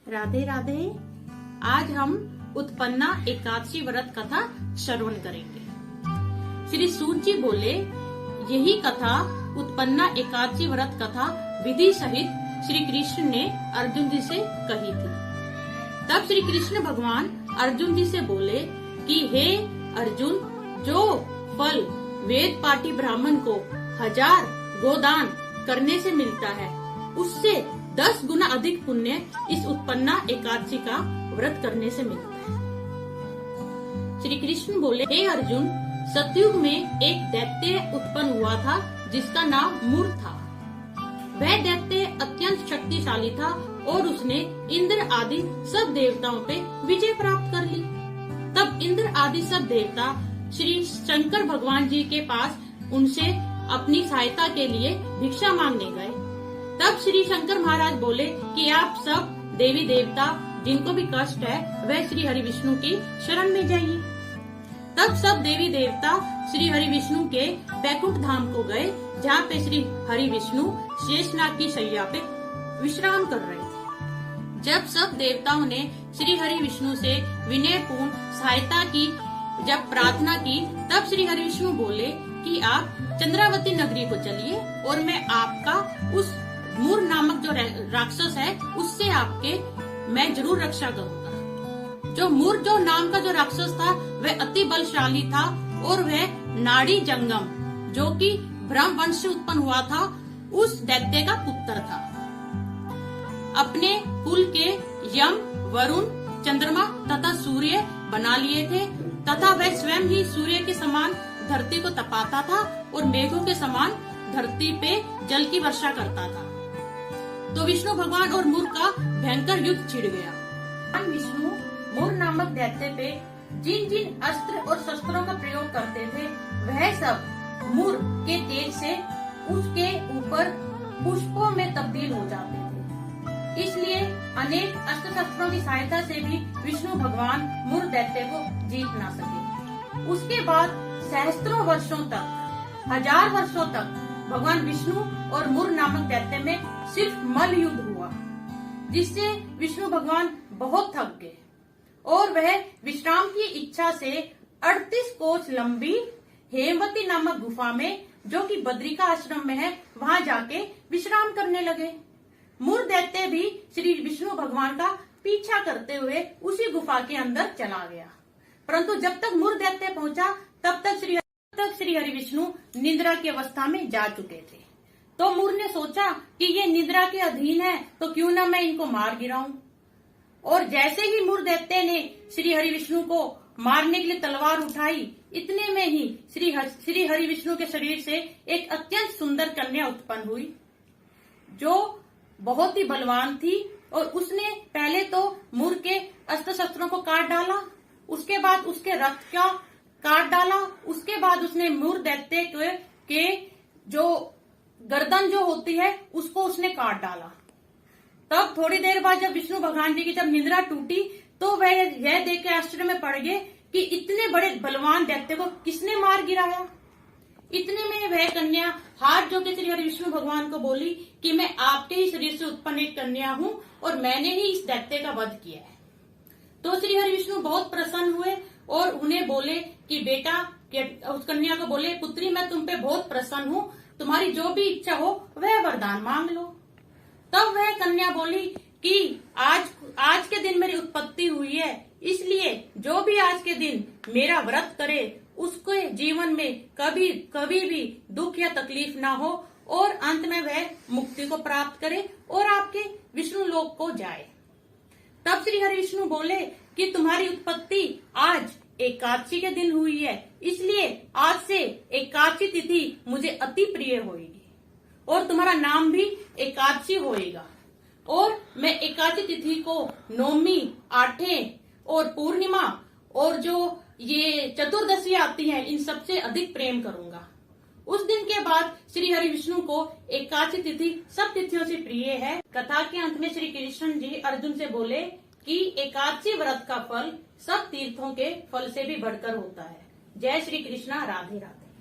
राधे राधे। आज हम उत्पन्ना एकादशी व्रत कथा श्रवण करेंगे। श्री सूत जी बोले, यही कथा उत्पन्ना एकादशी व्रत कथा विधि सहित श्री कृष्ण ने अर्जुन जी से कही थी। तब श्री कृष्ण भगवान अर्जुन जी से बोले कि हे अर्जुन, जो फल वेद पाठी ब्राह्मण को 1000 गोदान करने से मिलता है, उससे 10 गुना अधिक पुण्य इस उत्पन्ना एकादशी का व्रत करने से मिलता है। श्री कृष्ण बोले, हे अर्जुन, सतयुग में एक दैत्य उत्पन्न हुआ था जिसका नाम मूर था। वह दैत्य अत्यंत शक्तिशाली था और उसने इंद्र आदि सब देवताओं पे विजय प्राप्त कर ली। तब इंद्र आदि सब देवता श्री शंकर भगवान जी के पास उनसे अपनी सहायता के लिए भिक्षा मांगने गए। तब श्री शंकर महाराज बोले कि आप सब देवी देवता जिनको भी कष्ट है वह श्री हरि विष्णु की शरण में जाइए। तब सब देवी देवता श्री हरि विष्णु के बैकुंठ धाम को गए, जहाँ पे श्री हरि विष्णु शेषनाग की शैया पे विश्राम कर रहे थे। जब सब देवताओं ने श्री हरि विष्णु से विनय पूर्ण सहायता की, जब प्रार्थना की, तब श्री हरि विष्णु बोले कि आप चंद्रावती नगरी को चलिए और मैं आपका उस मूर नामक जो राक्षस है उससे मैं जरूर रक्षा करूंगा। जो मूर जो नाम का जो राक्षस था वह अति बलशाली था और वह नाड़ी जंगम, जो कि ब्रह्म वंश से उत्पन्न हुआ था, उस दैत्य का पुत्र था। अपने कुल के यम, वरुण, चंद्रमा तथा सूर्य बना लिए थे तथा वह स्वयं ही सूर्य के समान धरती को तपाता था और मेघों के समान धरती पे जल की वर्षा करता था। तो विष्णु भगवान और मूर का भयंकर युद्ध छिड़ गया। विष्णु मूर नामक दैत्य पे जिन जिन अस्त्र और शस्त्रों का प्रयोग करते थे, वह सब मूर के तेज से उसके ऊपर पुष्पों में तब्दील हो जाते थे। इसलिए अनेक अस्त्र शस्त्रों की सहायता से भी विष्णु भगवान मूर दैत्य को जीत ना सके। उसके बाद सहस्त्रों वर्षों तक, 1000 वर्षों तक भगवान विष्णु और मूर नामक दैत्य में सिर्फ मल युद्ध हुआ, जिससे विष्णु भगवान बहुत थक गए और वह विश्राम की इच्छा से 38 कोस लंबी हेमवती नामक गुफा में, जो कि बद्रिका आश्रम में है, वहां जाके विश्राम करने लगे। मूर दैत्य भी श्री विष्णु भगवान का पीछा करते हुए उसी गुफा के अंदर चला गया। परंतु जब तक मूर दैत्य पहुंचा तब तक श्री हरि विष्णु निद्रा की अवस्था में जा चुके थे। तो मूर ने सोचा कि ये निद्रा के अधीन है, तो क्यों ना मैं इनको मार गिराऊं। और जैसे ही मूर दैत्य ने श्री हरि विष्णु को मारने के लिए तलवार उठाई, इतने में ही श्री हरि विष्णु के शरीर से एक अत्यंत सुंदर कन्या उत्पन्न हुई, जो बहुत ही बलवान थी। और उसने पहले तो मूर के अस्त्र शस्त्रों को काट डाला, उसके बाद उसके रथ का काट डाला, उसके बाद उसने मूर दैत्य के जो गर्दन जो होती है उसको उसने काट डाला। तब थोड़ी देर बाद जब विष्णु भगवान जी की जब निद्रा टूटी, तो वह यह देख के आश्चर्य में पड़ गए कि इतने बड़े बलवान दैत्य को किसने मार गिराया। इतने में वह कन्या हाथ जो के श्री हरि विष्णु भगवान को बोली कि मैं आपके ही शरीर से उत्पन्न एक कन्या हूँ और मैंने ही इस दैत्य का वध किया है। तो श्री हरि विष्णु बहुत प्रसन्न हुए और उन्हें बोले कि बेटा, उस कन्या को बोले, पुत्री, मैं तुम पे बहुत प्रसन्न हूँ, तुम्हारी जो भी इच्छा हो वह वरदान मांग लो। तब वह कन्या बोली कि आज के दिन मेरी उत्पत्ति हुई है, इसलिए जो भी आज के दिन मेरा व्रत करे उसके जीवन में कभी भी दुख या तकलीफ ना हो और अंत में वह मुक्ति को प्राप्त करे और आपके विष्णु लोक को जाए। तब श्री हरि विष्णु बोले कि तुम्हारी उत्पत्ति आज एकादशी के दिन हुई है, इसलिए आज से एकादशी तिथि मुझे अति प्रिय होगी और तुम्हारा नाम भी एकादशी होएगा। और मैं एकादशी तिथि को नौमी, 8वें और पूर्णिमा और जो ये चतुर्दशी आती है, इन सबसे अधिक प्रेम करूंगा। उस दिन के बाद श्री हरि विष्णु को एकादशी तिथि सब तिथियों से प्रिय है। कथा के अंत में श्री कृष्ण जी अर्जुन से बोले कि एकादशी व्रत का फल सब तीर्थों के फल से भी बढ़कर होता है। जय श्री कृष्णा। राधे राधे।